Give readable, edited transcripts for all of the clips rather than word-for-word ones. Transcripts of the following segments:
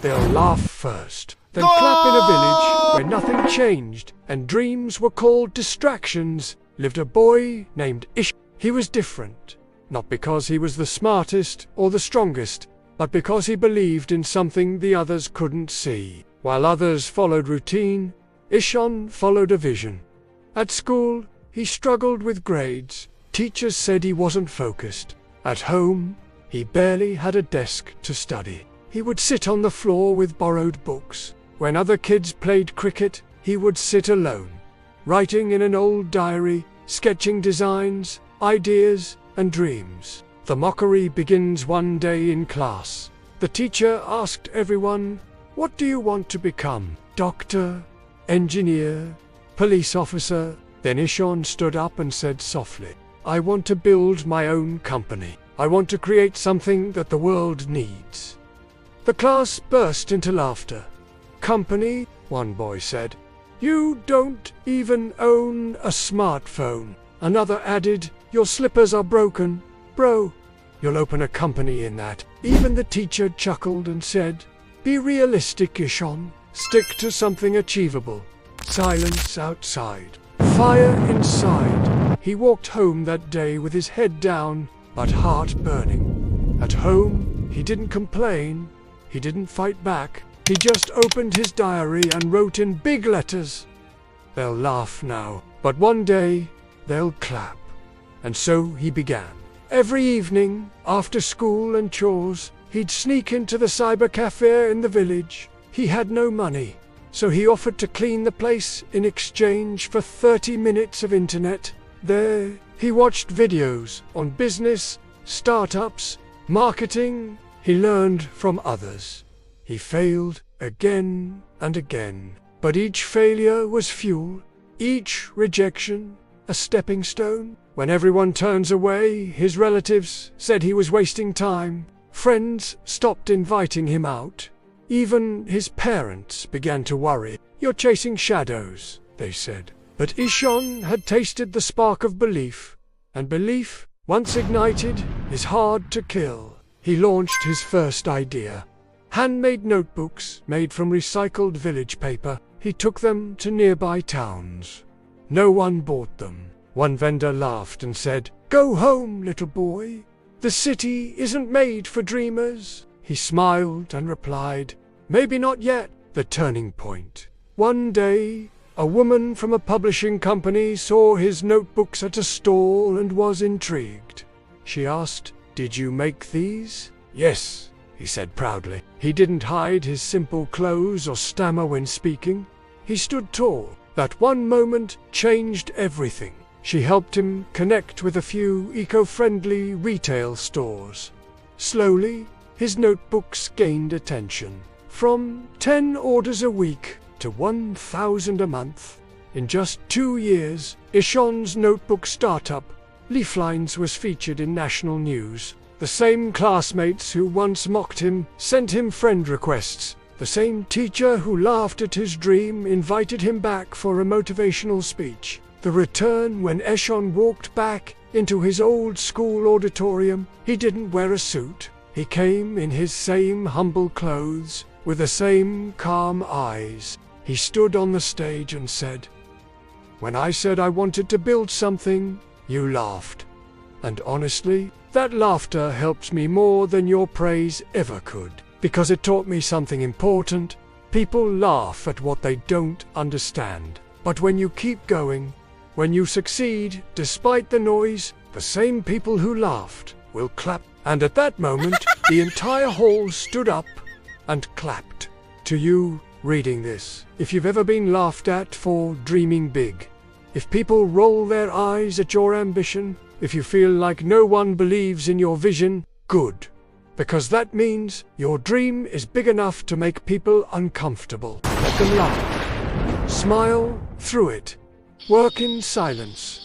They'll laugh first, then clap in a village where nothing changed and dreams were called distractions. Lived a boy named Ish. He was different, not because he was the smartest or the strongest, but because he believed in something the others couldn't see. While others followed routine, Ishon followed a vision. At school, he struggled with grades. Teachers said he wasn't focused. At home, he barely had a desk to study. He would sit on the floor with borrowed books. When other kids played cricket, he would sit alone, writing in an old diary, sketching designs, ideas, and dreams. The mockery begins one day in class. The teacher asked everyone, "What do you want to become? Doctor? Engineer? Police officer?" Then Ishon stood up and said softly, "I want to build my own company. I want to create something that the world needs." The class burst into laughter. "Company?" one boy said. "You don't even own a smartphone." Another added, "Your slippers are broken. Bro, you'll open a company in that." Even the teacher chuckled and said, "Be realistic, Ishon. Stick to something achievable." Silence outside. Fire inside. He walked home that day with his head down, but heart burning. At home, he didn't complain. He didn't fight back. He just opened his diary and wrote in big letters, "They'll laugh now, but one day they'll clap." And so he began. Every evening, after school and chores, he'd sneak into the cyber cafe in the village. He had no money, so he offered to clean the place in exchange for 30 minutes of internet. There, he watched videos on business, startups, marketing. He learned from others. He failed again and again, but each failure was fuel, each rejection a stepping stone. When everyone turns away, his relatives said he was wasting time. Friends stopped inviting him out. Even his parents began to worry. "You're chasing shadows," they said. But Ishon had tasted the spark of belief, and belief, once ignited, is hard to kill. He launched his first idea. Handmade notebooks made from recycled village paper. He took them to nearby towns. No one bought them. One vendor laughed and said, "Go home, little boy. The city isn't made for dreamers." He smiled and replied, "Maybe not yet." The turning point. One day, a woman from a publishing company saw his notebooks at a stall and was intrigued. She asked, "Did you make these?" "Yes," he said proudly. He didn't hide his simple clothes or stammer when speaking. He stood tall. That one moment changed everything. She helped him connect with a few eco-friendly retail stores. Slowly, his notebooks gained attention. From 10 orders a week to 1,000 a month. In just 2 years, Ishon's notebook startup, Leaflines, was featured in national news. The same classmates who once mocked him sent him friend requests. The same teacher who laughed at his dream invited him back for a motivational speech. The return when Ishon walked back into his old school auditorium, he didn't wear a suit. He came in his same humble clothes, with the same calm eyes. He stood on the stage and said, "When I said I wanted to build something, you laughed. And honestly, that laughter helped me more than your praise ever could, because it taught me something important. People laugh at what they don't understand. But when you keep going, when you succeed despite the noise, the same people who laughed will clap." And at that moment, the entire hall stood up and clapped. To you reading this, if you've ever been laughed at for dreaming big, if people roll their eyes at your ambition, if you feel like no one believes in your vision, good. Because that means your dream is big enough to make people uncomfortable. Let them laugh. Smile through it. Work in silence.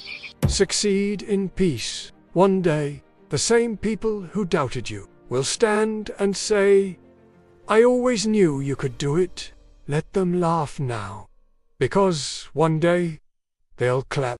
Succeed in peace. One day, the same people who doubted you will stand and say, "I always knew you could do it." Let them laugh now, because one day they'll clap.